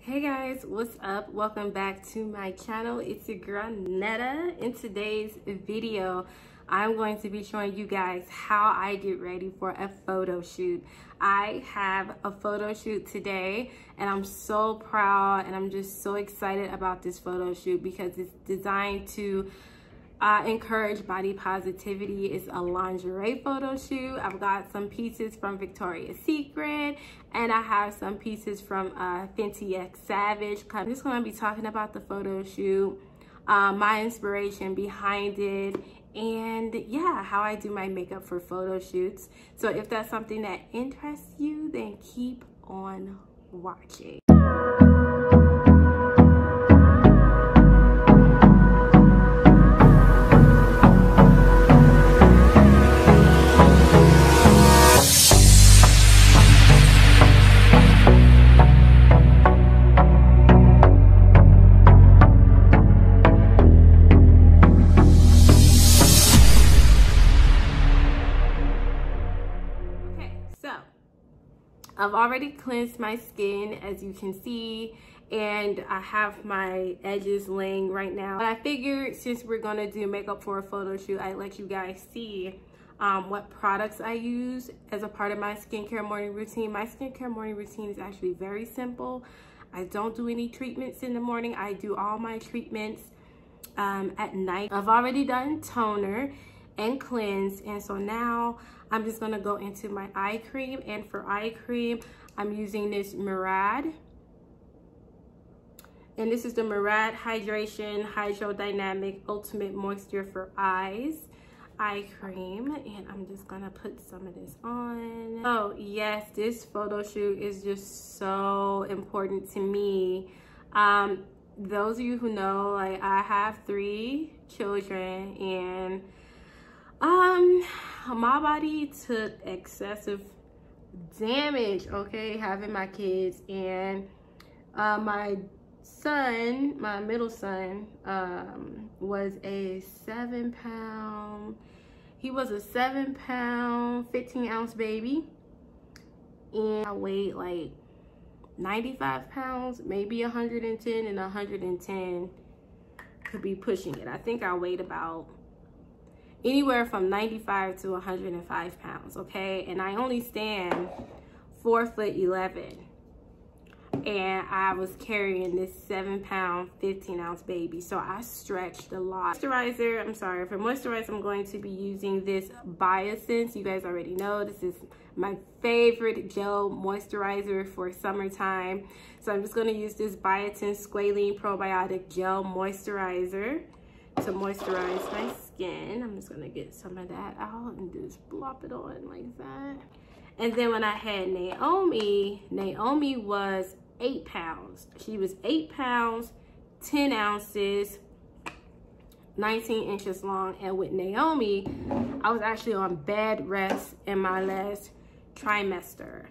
Hey guys, what's up? Welcome back to my channel. It's your girl Netta. In today's video, I'm going to be showing you guys how I get ready for a photo shoot. I have a photo shoot today and I'm so proud and I'm just so excited about this photo shoot because it's designed to encourage body positivity. It's a lingerie photo shoot. I've got some pieces from Victoria's Secret and I have some pieces from Fenty X Savage. I'm just going to be talking about the photo shoot, my inspiration behind it, and yeah, how I do my makeup for photo shoots. So if that's something that interests you, then keep on watching. I've already cleansed my skin, as you can see, and I have my edges laying right now. But I figured since we're gonna do makeup for a photo shoot, I'd let you guys see what products I use as a part of my skincare morning routine. My skincare morning routine is actually very simple. I don't do any treatments in the morning. I do all my treatments at night. I've already done toner and cleanse, and so now I'm just gonna go into my eye cream. And for eye cream, I'm using this Murad, and this is the Murad Hydration Hydrodynamic Ultimate Moisture for Eyes eye cream, and I'm just gonna put some of this on. Oh yes, this photo shoot is just so important to me. Those of you who know, like, I have 3 children, and my body took excessive damage, okay, having my kids. And my son, my middle son, was a 7-pound, he was a 7-pound 15-ounce baby, and I weighed like 95 pounds, maybe 110, and 110 could be pushing it. I think I weighed about anywhere from 95 to 105 pounds, okay? And I only stand 4'11", and I was carrying this 7-pound 15-ounce baby, so I stretched a lot. Moisturizer, I'm sorry, for moisturizer, I'm going to be using this Biosense. You guys already know this is my favorite gel moisturizer for summertime. So I'm just gonna use this Biosense Squalene Probiotic Gel Moisturizer to moisturize my skin. I'm just gonna get some of that out and just blop it on like that. And then when I had Naomi was 8 pounds. She was 8 pounds, 10 ounces, 19 inches long. And with Naomi, I was actually on bed rest in my last trimester.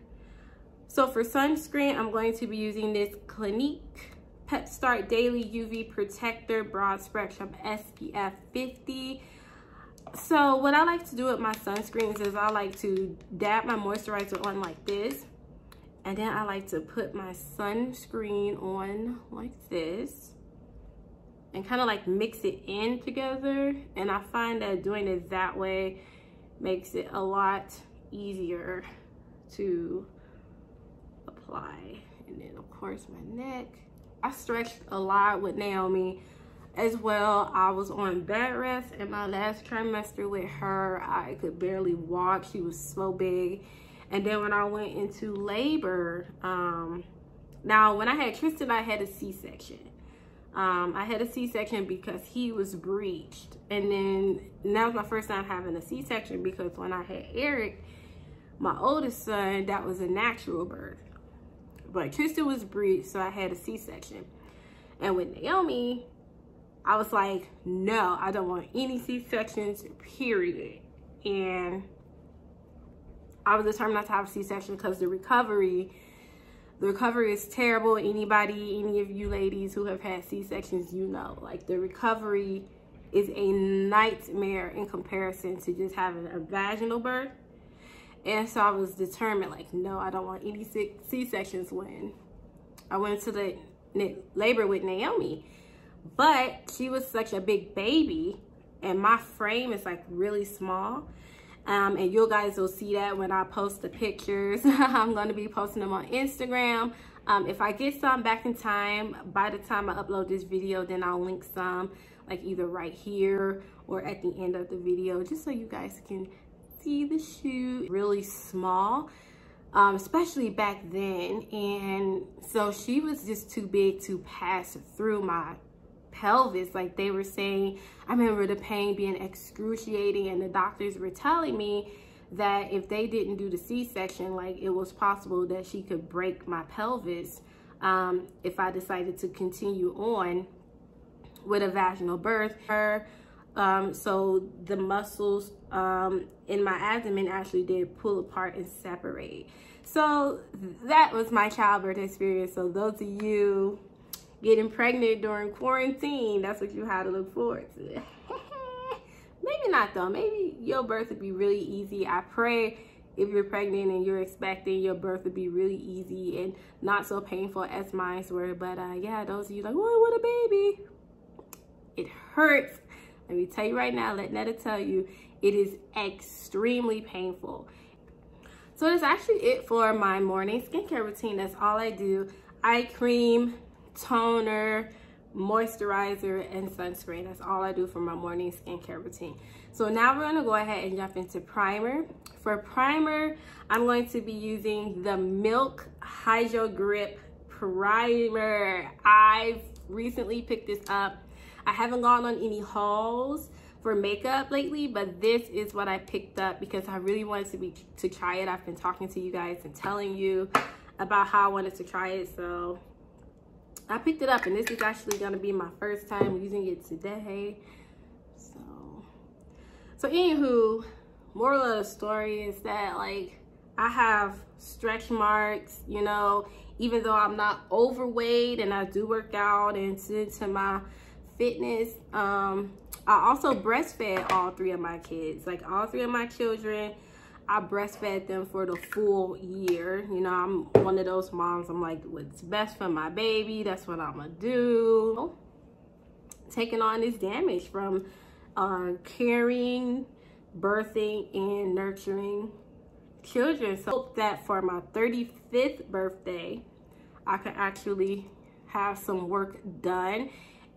So for sunscreen, I'm going to be using this Clinique Pet Start Daily UV Protector Broad Spectrum SPF 50. So what I like to do with my sunscreens is I like to dab my moisturizer on like this, and then I like to put my sunscreen on like this and kind of like mix it in together. And I find that doing it that way makes it a lot easier to apply. And then of course my neck. I stretched a lot with Naomi as well. I was on bed rest in my last trimester with her. I could barely walk. She was so big. And then when I went into labor, now when I had Tristan, I had a C-section. I had a C-section because he was breached. And then that was my first time having a C-section, because when I had Eric, my oldest son, that was a natural birth. But Tristan was breached, so I had a C-section. And with Naomi, I was like, no, I don't want any C-sections, period. And I was determined not to have a C-section because the recovery is terrible. Any of you ladies who have had C-sections, you know, like, the recovery is a nightmare in comparison to just having a vaginal birth. And so I was determined, like, no, I don't want any C-sections when I went to the labor with Naomi, but she was such a big baby and my frame is like really small. And you guys will see that when I post the pictures. I'm going to be posting them on Instagram. If I get some back in time, by the time I upload this video, then I'll link some, like either right here or at the end of the video, just so you guys can see the shoot. Really small, especially back then. And so she was just too big to pass through my pelvis. Like they were saying, I remember the pain being excruciating, and the doctors were telling me that if they didn't do the C-section, like it was possible that she could break my pelvis if I decided to continue on with a vaginal birth. So the muscles in my abdomen actually did pull apart and separate. So that was my childbirth experience. So those of you getting pregnant during quarantine, that's what you had to look forward to. Maybe not though. Maybe your birth would be really easy. I pray if you're pregnant and you're expecting, your birth would be really easy and not so painful as mine were. But yeah, those of you like, oh, what a baby. It hurts. Let me tell you right now, let Netta tell you, it is extremely painful. So that's actually it for my morning skincare routine. That's all I do. Eye cream, toner, moisturizer, and sunscreen. That's all I do for my morning skincare routine. So now we're going to go ahead and jump into primer. For primer, I'm going to be using the Milk Hydro Grip Primer. I've recently picked this up. I haven't gone on any hauls for makeup lately, but this is what I picked up because I really wanted to try it. I've been talking to you guys and telling you about how I wanted to try it, so I picked it up, and this is actually going to be my first time using it today. So anywho, moral of the story is that, like, I have stretch marks, you know, even though I'm not overweight and I do work out and into my fitness. I also breastfed all three of my kids. Like, all three of my children, I breastfed them for the full year. You know, I'm one of those moms, I'm like, what's best for my baby, that's what I'm gonna do. Taking on this damage from carrying, birthing, and nurturing children. So I hope that for my 35th birthday, I could actually have some work done.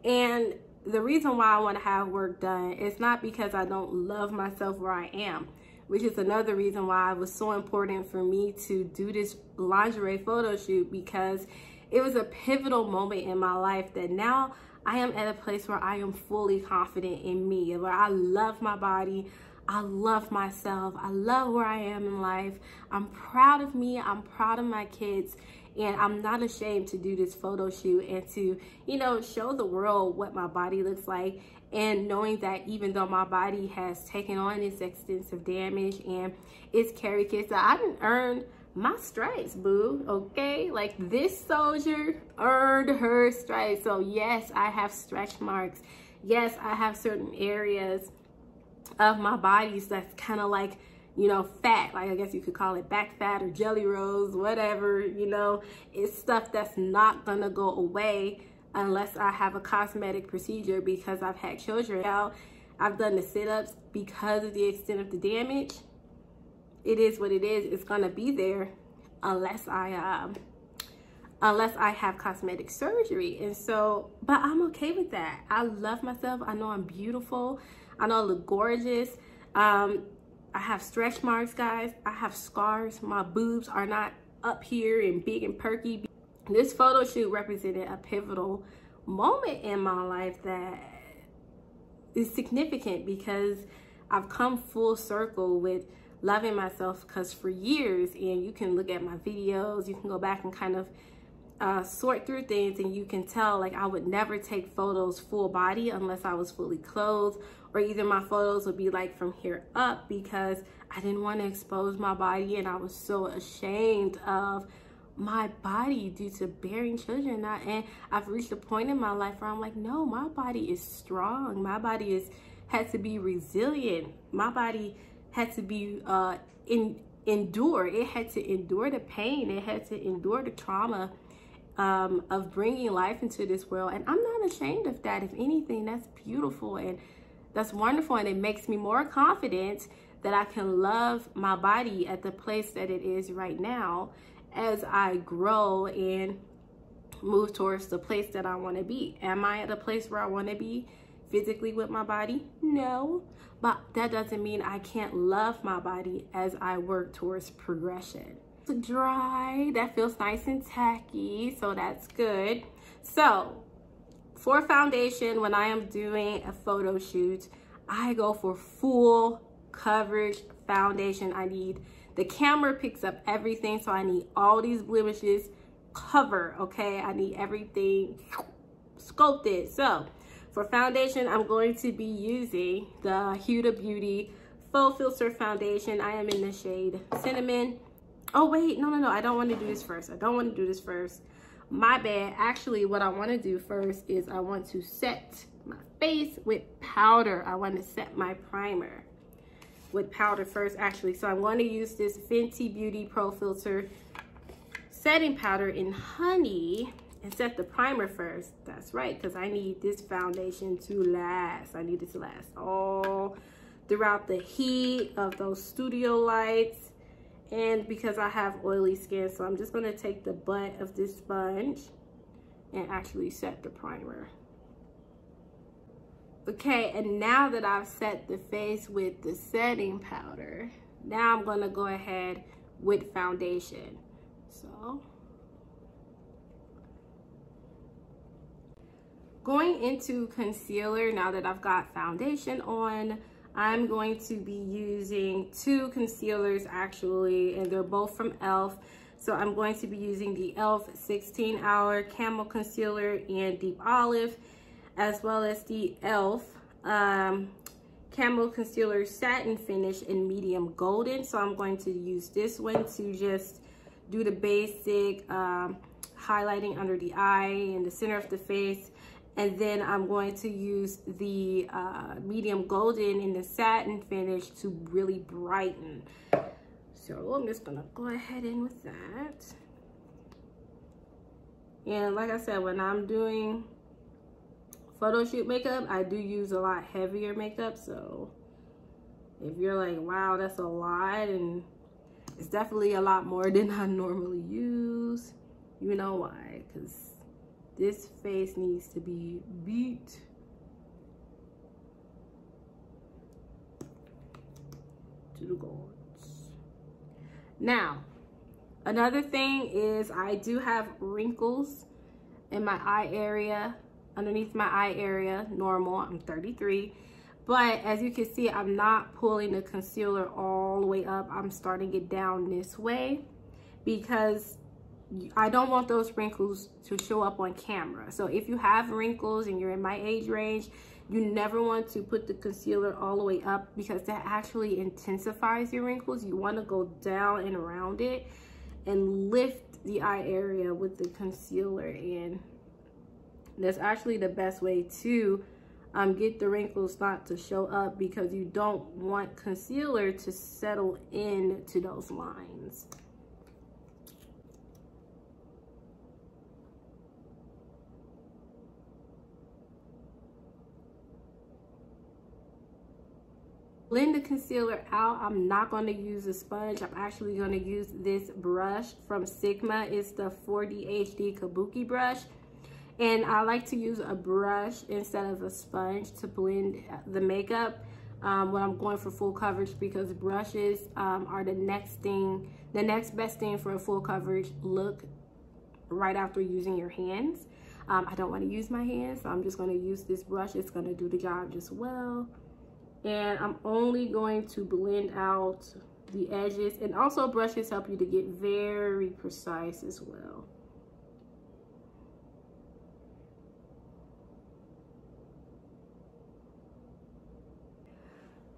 And the reason why I want to have work done is not because I don't love myself where I am, which is another reason why it was so important for me to do this lingerie photo shoot, because it was a pivotal moment in my life that now I am at a place where I am fully confident in me, where I love my body, I love myself, I love where I am in life. I'm proud of me, I'm proud of my kids, and I'm not ashamed to do this photo shoot and to, you know, show the world what my body looks like. And knowing that even though my body has taken on this extensive damage and it's carried kids, that I didn't earn my stripes, boo, okay? Like, this soldier earned her stripes. So yes, I have stretch marks. Yes, I have certain areas of my body that's kind of like, you know, fat. Like, I guess you could call it back fat or jelly rolls, whatever, you know. It's stuff that's not gonna go away unless I have a cosmetic procedure because I've had children. Now, I've done the sit-ups because of the extent of the damage. It is what it is. It's gonna be there unless I have cosmetic surgery. And so, but I'm okay with that. I love myself. I know I'm beautiful. I know I look gorgeous. I have stretch marks, guys. I have scars. My boobs are not up here and big and perky. This photo shoot represented a pivotal moment in my life that is significant because I've come full circle with loving myself, because for years, and you can look at my videos, you can go back and kind of sort through things, and you can tell, like, I would never take photos full body unless I was fully clothed, or either my photos would be like from here up because I didn't want to expose my body, and I was so ashamed of my body due to bearing children. And I've reached a point in my life where I'm like, no, my body is strong. My body had to be resilient. My body had to be endure. It had to endure the pain. It had to endure the trauma of bringing life into this world. And I'm not ashamed of that. If anything, that's beautiful and that's wonderful. And it makes me more confident that I can love my body at the place that it is right now as I grow and move towards the place that I want to be. Am I at a place where I want to be physically with my body? No. But that doesn't mean I can't love my body as I work towards progression. It's dry, that feels nice and tacky, so that's good. So for foundation, when I am doing a photo shoot, I go for full coverage foundation. I need, the camera picks up everything, so I need all these blemishes covered, okay? I need everything sculpted. So for foundation, I'm going to be using the Huda Beauty Faux Filter Foundation. I am in the shade Cinnamon. Oh wait, no, I don't want to do this first. My bad. Actually, what I want to do first is I want to set my face with powder. I want to set my primer with powder first, actually. So I'm going to use this Fenty Beauty Pro Filter setting powder in Honey and set the primer first. That's right, because I need this foundation to last. I need it to last all throughout the heat of those studio lights. And because I have oily skin, so I'm just going to take the butt of this sponge and actually set the primer. Okay, and now that I've set the face with the setting powder, now I'm going to go ahead with foundation. So, going into concealer, now that I've got foundation on, I'm going to be using two concealers actually, and they're both from e.l.f. So I'm going to be using the e.l.f. 16 Hour Camo Concealer in Deep Olive, as well as the e.l.f. Camo Concealer Satin Finish in Medium Golden. So I'm going to use this one to just do the basic highlighting under the eye and the center of the face. And then I'm going to use the medium golden in the satin finish to really brighten. So I'm just gonna go ahead in with that. And like I said, when I'm doing photo shoot makeup, I do use a lot heavier makeup. So if you're like, wow, that's a lot, and it's definitely a lot more than I normally use, you know why, because this face needs to be beat. To the gods. Now, another thing is I do have wrinkles in my eye area, underneath my eye area, normal. I'm 33. But as you can see, I'm not pulling the concealer all the way up. I'm starting it down this way because I don't want those wrinkles to show up on camera. So if you have wrinkles and you're in my age range, you never want to put the concealer all the way up because that actually intensifies your wrinkles. You want to go down and around it and lift the eye area with the concealer, and that's actually the best way to get the wrinkles not to show up, because you don't want concealer to settle into those lines. Blend the concealer out. I'm not going to use a sponge. I'm actually going to use this brush from Sigma. It's the 4D HD Kabuki brush. And I like to use a brush instead of a sponge to blend the makeup when I'm going for full coverage, because brushes are the next best thing for a full coverage look right after using your hands. I don't want to use my hands, so I'm just going to use this brush. It's going to do the job just well. And I'm only going to blend out the edges, and also brushes help you to get very precise as well.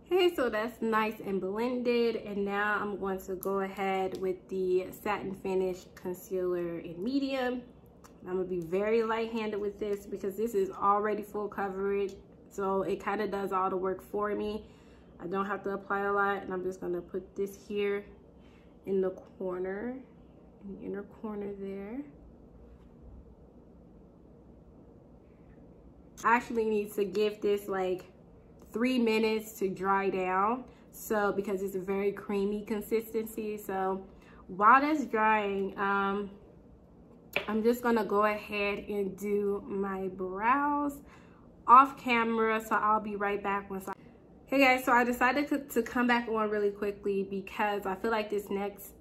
Okay, so that's nice and blended, and now I'm going to go ahead with the Satin Finish Concealer in Medium. I'm going to be very light-handed with this because this is already full coverage. So it kind of does all the work for me. I don't have to apply a lot, and I'm just going to put this here in the corner, in the inner corner there. I actually need to give this like 3 minutes to dry down. So because it's a very creamy consistency. So while that's drying, I'm just gonna go ahead and do my brows off camera. So I'll be right back once Hey guys, so I decided to come back on really quickly because I feel like this next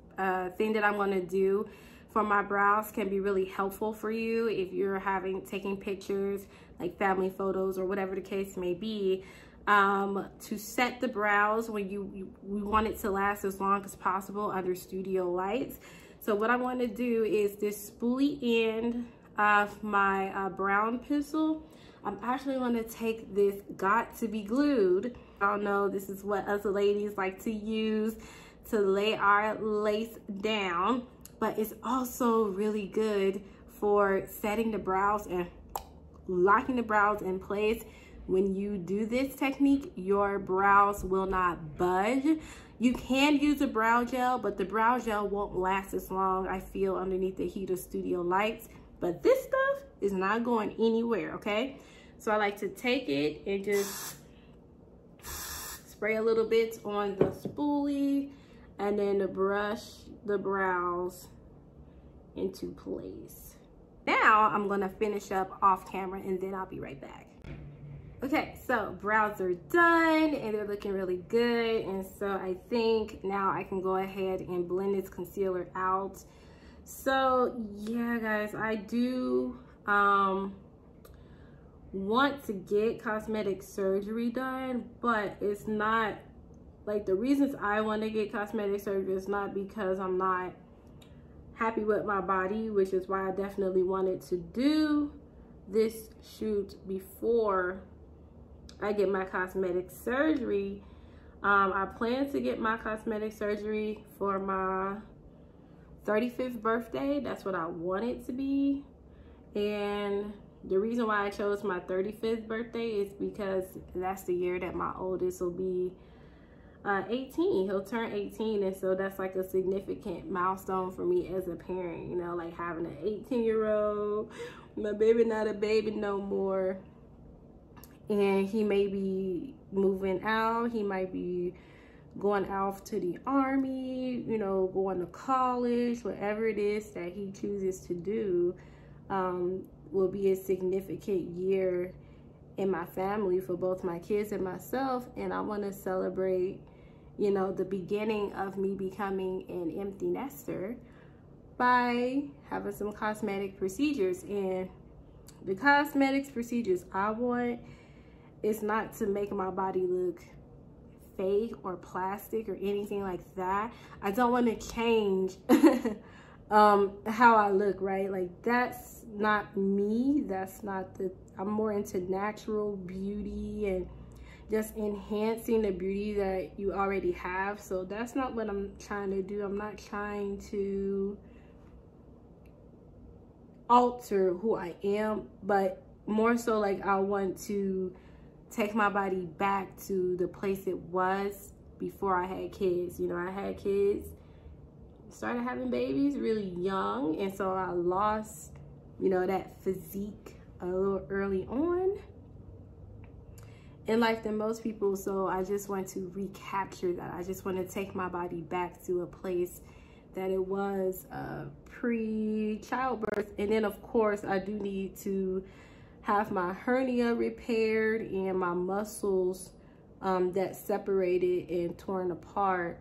thing that I'm gonna do for my brows can be really helpful for you if you're taking pictures, like family photos or whatever the case may be. To set the brows when we want it to last as long as possible under studio lights. So what I want to do is this spoolie end of my brown pencil. I'm actually going to take this Got to Be Glued. I don't know, this is what us ladies like to use to lay our lace down, but it's also really good for setting the brows and locking the brows in place. When you do this technique, your brows will not budge. You can use a brow gel, but the brow gel won't last as long, I feel, underneath the heat of studio lights. But this stuff is not going anywhere, okay? So I like to take it and just spray a little bit on the spoolie and then brush the brows into place. Now I'm gonna finish up off camera and then I'll be right back. Okay, so brows are done and they're looking really good. And so I think now I can go ahead and blend this concealer out. So yeah, guys, I do want to get cosmetic surgery done, but it's not like the reasons I want to get cosmetic surgery is not because I'm not happy with my body, which is why I definitely wanted to do this shoot before I get my cosmetic surgery. I plan to get my cosmetic surgery for my 35th birthday. That's what I want it to be. And the reason why I chose my 35th birthday is because that's the year that my oldest will be 18. He'll turn 18, and so that's like a significant milestone for me as a parent, you know, like having an 18-year-old, my baby not a baby no more. And he may be moving out, he might be going off to the army, you know, going to college, whatever it is that he chooses to do, will be a significant year in my family for both my kids and myself. And I want to celebrate, you know, the beginning of me becoming an empty nester by having some cosmetic procedures. And the cosmetics procedures I want is not to make my body look fake or plastic or anything like that. I don't want to change how I look, right? Like, that's not me. That's not I'm more into natural beauty and just enhancing the beauty that you already have. So that's not what I'm trying to do. I'm not trying to alter who I am, but more so like I want to take my body back to the place it was before I had kids. You know, I had kids, started having babies really young, and so I lost, you know, that physique a little early on in life than most people. So I just want to recapture that. I just want to take my body back to a place that it was pre-childbirth. And then of course I do need to have my hernia repaired and my muscles that separated and torn apart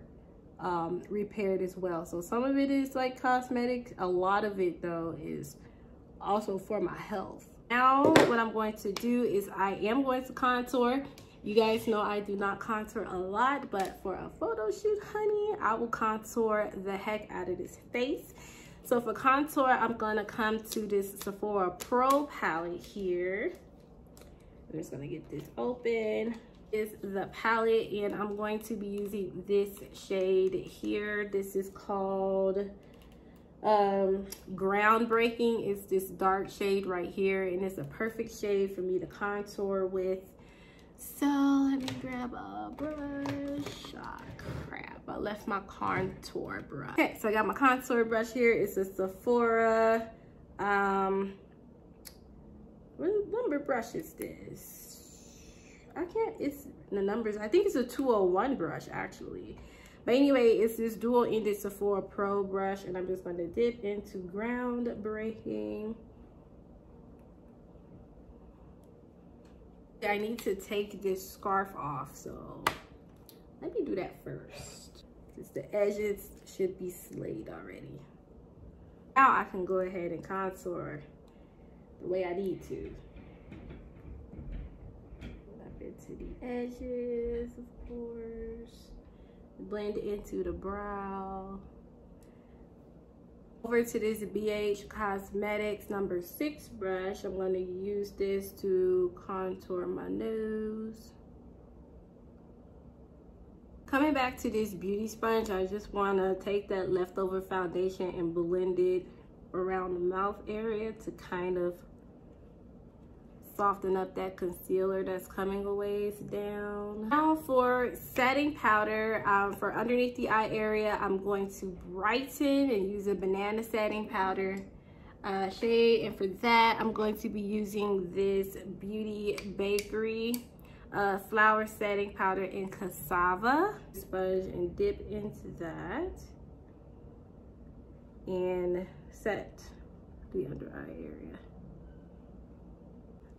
repaired as well. So some of it is like cosmetic. A lot of it though is also for my health. Now what I'm going to do is I am going to contour. You guys know I do not contour a lot, but for a photo shoot, honey, I will contour the heck out of this face. So for contour, I'm gonna come to this Sephora Pro palette here. I'm just gonna get this open. This is the palette, and I'm going to be using this shade here. This is called Groundbreaking. It's this dark shade right here, and it's a perfect shade for me to contour with. So let me grab a brush. Oh, crap, I left my contour brush. Okay, so I got my contour brush here. It's a Sephora What number brush is this? I can't, it's the numbers. I think it's a 201 brush actually. But anyway, it's this dual-ended Sephora Pro brush, and I'm just going to dip into Groundbreaking. I need to take this scarf off, so let me do that first, because the edges should be slayed already. Now I can go ahead and contour the way I need to. Up into the edges, of course. Blend into the brow. Over to this BH Cosmetics number 6 brush. I'm going to use this to contour my nose. Coming back to this beauty sponge, I just want to take that leftover foundation and blend it around the mouth area to kind of soften up that concealer that's coming a ways down. Now for setting powder, for underneath the eye area, I'm going to brighten and use a banana setting powder shade. And for that, I'm going to be using this Beauty Bakery flower setting powder in cassava. Sponge and dip into that and set the under eye area.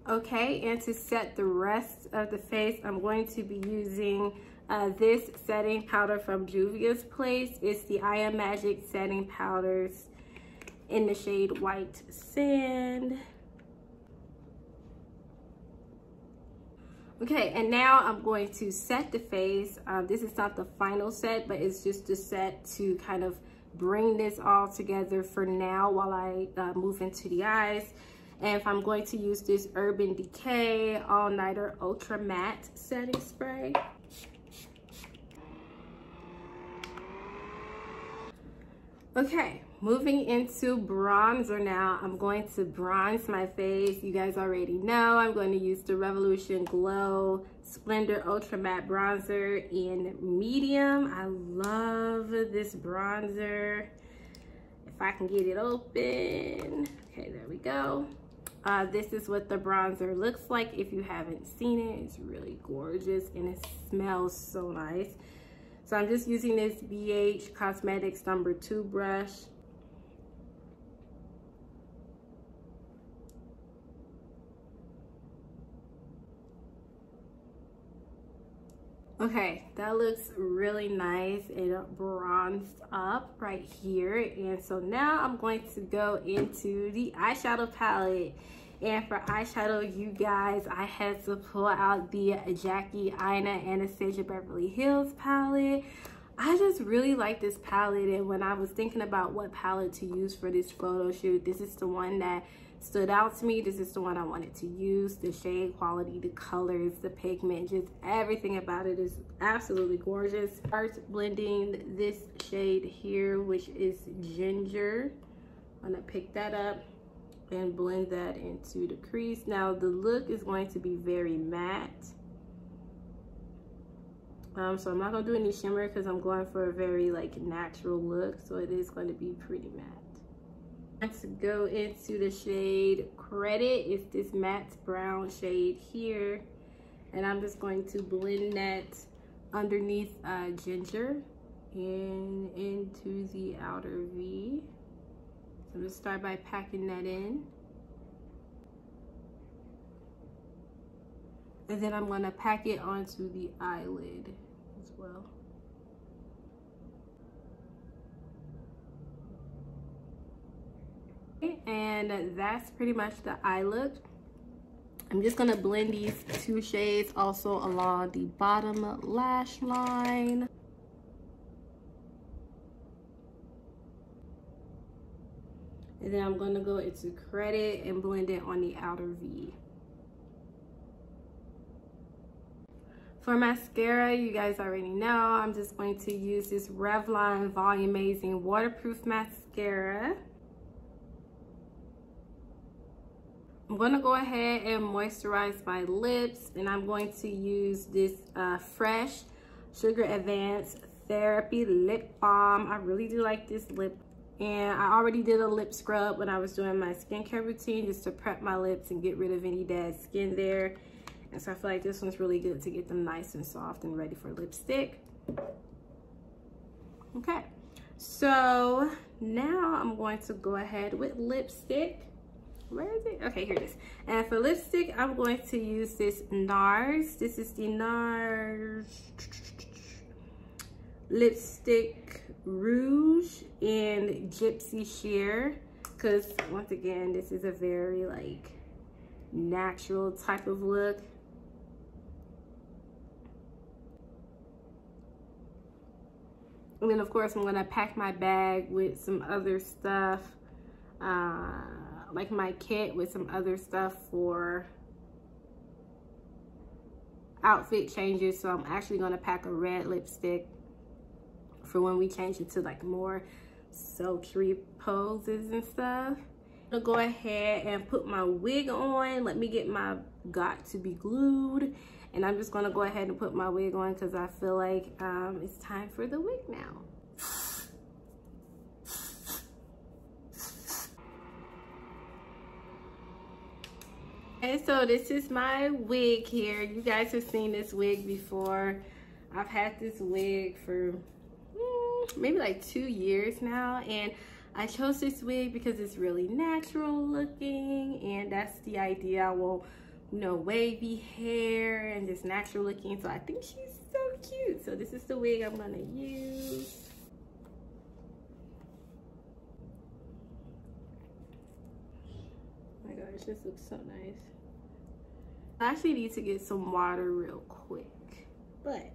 Okay, and to set the rest of the face, I'm going to be using this setting powder from Juvia's Place. It's the I Am Magic setting powders in the shade White Sand. Okay, and now I'm going to set the face. This is not the final set, but it's just a set to kind of bring this all together for now while I move into the eyes. And if I'm going to use this Urban Decay All Nighter Ultra Matte Setting Spray. Okay, moving into bronzer now. I'm going to bronze my face. You guys already know I'm going to use the Revolution Glow Splendor Ultra Matte Bronzer in medium. I love this bronzer. If I can get it open. Okay, there we go. This is what the bronzer looks like. If you haven't seen it, it's really gorgeous and it smells so nice. So I'm just using this BH Cosmetics number 2 brush. Okay, that looks really nice. It bronzed up right here. And so now I'm going to go into the eyeshadow palette. And for eyeshadow, you guys, I had to pull out the Jackie Aina Anastasia Beverly Hills palette. I just really like this palette, and when I was thinking about what palette to use for this photo shoot, this is the one that stood out to me. This is the one I wanted to use. The shade quality, the colors, the pigment, just everything about it is absolutely gorgeous. Start blending this shade here, which is Ginger. I'm gonna pick that up and blend that into the crease. Now the look is going to be very matte. So I'm not gonna do any shimmer because I'm going for a very like natural look. So it is going to be pretty matte. Let's go into the shade Credit. It's this matte brown shade here. And I'm just going to blend that underneath Ginger and into the outer V. So I'm gonna start by packing that in. And then I'm gonna pack it onto the eyelid as well. And that's pretty much the eye look. I'm just gonna blend these 2 shades also along the bottom lash line. And then I'm gonna go into Credit and blend it on the outer V. For mascara, you guys already know, I'm just going to use this Revlon Volumizing Waterproof Mascara. I'm gonna go ahead and moisturize my lips, and I'm going to use this Fresh Sugar Advanced Therapy Lip Balm. I really do like this lip And I already did a lip scrub when I was doing my skincare routine, just to prep my lips and get rid of any dead skin there. And so I feel like this one's really good to get them nice and soft and ready for lipstick. Okay, so now I'm going to go ahead with lipstick. Where is it? Okay, here it is. And for lipstick, I'm going to use this NARS. This is the NARS Lipstick Rouge in Gypsy Sheer. Because once again, this is a very like natural type of look. And then of course I'm gonna pack my bag with some other stuff, like my kit with some other stuff for outfit changes. So I'm actually gonna pack a red lipstick for when we change it to like more sultry poses and stuff. I'm gonna go ahead and put my wig on. Let me get my got to be glued. And I'm just gonna go ahead and put my wig on because I feel like it's time for the wig now. And so this is my wig here. You guys have seen this wig before. I've had this wig for maybe like 2 years now. And I chose this wig because it's really natural looking. And that's the idea. I will, you know, wavy hair and just natural looking. So I think she's so cute. So this is the wig I'm gonna use. Oh my gosh, this looks so nice. I actually need to get some water real quick, but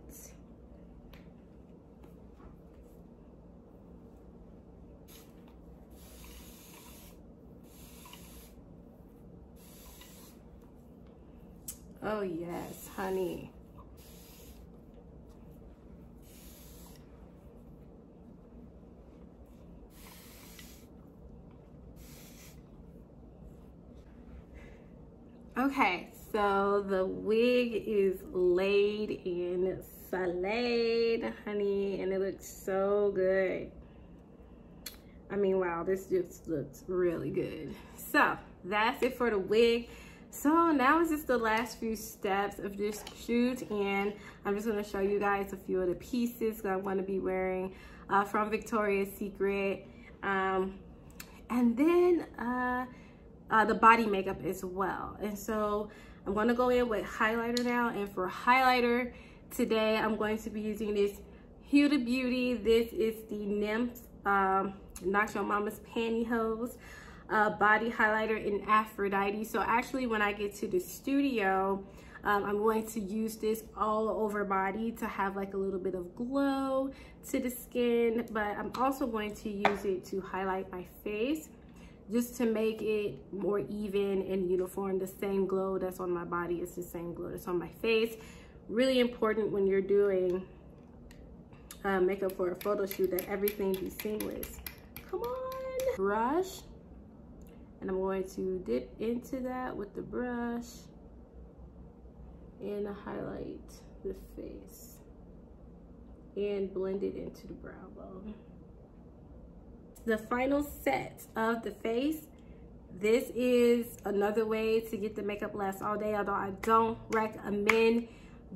oh yes, honey. Okay, so the wig is laid and salad, honey, and it looks so good. I mean, wow, this just looks really good. So that's it for the wig. So now is just the last few steps of this shoot, and I'm just going to show you guys a few of the pieces that I'm going to be wearing from Victoria's Secret, and then the body makeup as well. And so I'm going to go in with highlighter now, and for highlighter today I'm going to be using this Huda Beauty. This is the Nymph Knock Your Mama's Pantyhose body highlighter in Aphrodite. So actually when I get to the studio, I'm going to use this all over body to have like a little bit of glow to the skin, but I'm also going to use it to highlight my face just to make it more even and uniform. The same glow that's on my body is the same glow that's on my face. Really important when you're doing makeup for a photo shoot that everything be seamless. Come on. Brush. And I'm going to dip into that with the brush and highlight the face and blend it into the brow bone. The final set of the face. This is another way to get the makeup last all day, although I don't recommend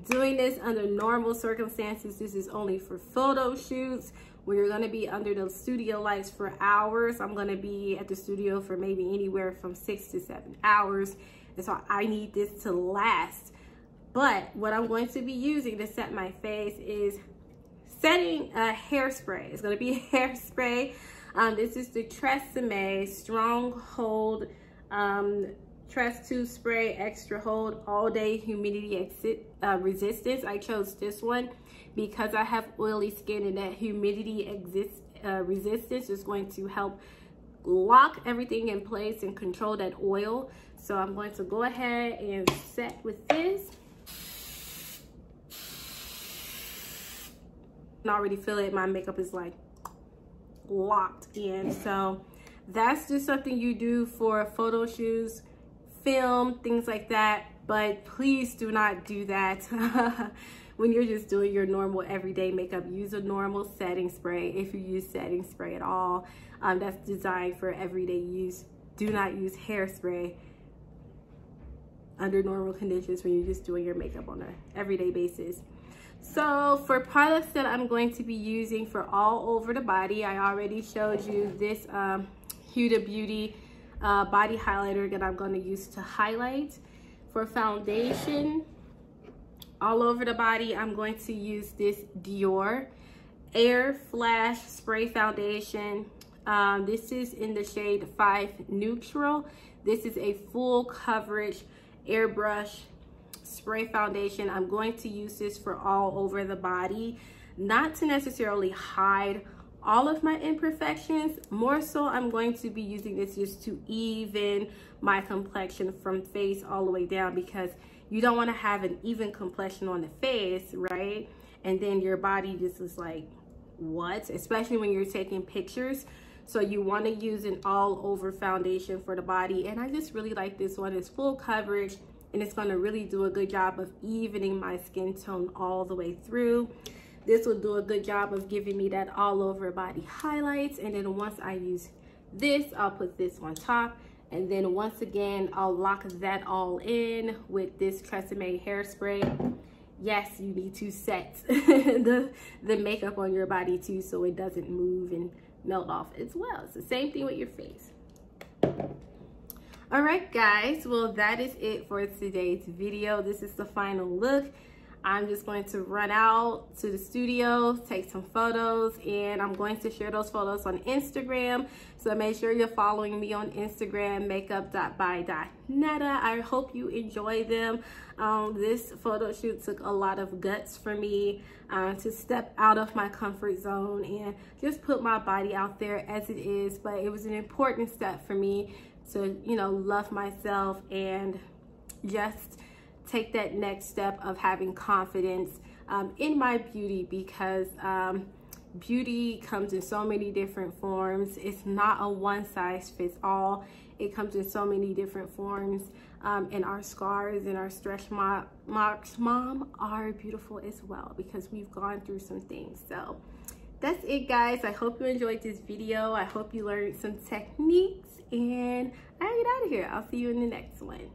doing this under normal circumstances. This is only for photo shoots where you're going to be under the studio lights for hours. I'm going to be at the studio for maybe anywhere from 6 to 7 hours, and so I need this to last. But what I'm going to be using to set my face is setting a hairspray. It's going to be a hairspray. This is the Tresemme Stronghold Tress 2 Spray Extra Hold All Day Humidity Resistance. I chose this one because I have oily skin, and that humidity resistance is going to help lock everything in place and control that oil. So I'm going to go ahead and set with this. I can already feel it. My makeup is like locked in. So that's just something you do for photo shoots, film, things like that. But please do not do that when you're just doing your normal everyday makeup, use a normal setting spray. If you use setting spray at all, that's designed for everyday use. Do not use hairspray under normal conditions when you're just doing your makeup on an everyday basis. So for products that I'm going to be using for all over the body, I already showed you this Huda Beauty body highlighter that I'm going to use to highlight. For foundation, all over the body, I'm going to use this Dior Air Flash Spray Foundation. This is in the shade 5 Neutral. This is a full coverage airbrush spray foundation. I'm going to use this for all over the body, not to necessarily hide all of my imperfections. More so, I'm going to be using this just to even my complexion from face all the way down, because you don't want to have an even complexion on the face, right? And then your body just is like, what? Especially when you're taking pictures. So you want to use an all over foundation for the body. And I just really like this one. It's full coverage, and it's going to really do a good job of evening my skin tone all the way through. This will do a good job of giving me that all over body highlights. And then once I use this, I'll put this on top. And then once again, I'll lock that all in with this Tresemme hairspray. Yes, you need to set the makeup on your body too, so it doesn't move and melt off as well. It's the same thing with your face. All right, guys, well, that is it for today's video. This is the final look. I'm just going to run out to the studio, take some photos, and I'm going to share those photos on Instagram. So make sure you're following me on Instagram, makeup.by.netta. I hope you enjoy them. This photo shoot took a lot of guts for me to step out of my comfort zone and just put my body out there as it is. But it was an important step for me to, you know, love myself and just take that next step of having confidence in my beauty, because beauty comes in so many different forms. It's not a one size fits all. It comes in so many different forms, and our scars and our stretch marks, mom, are beautiful as well, because we've gone through some things. So that's it, guys. I hope you enjoyed this video. I hope you learned some techniques, and I get out of here. I'll see you in the next one.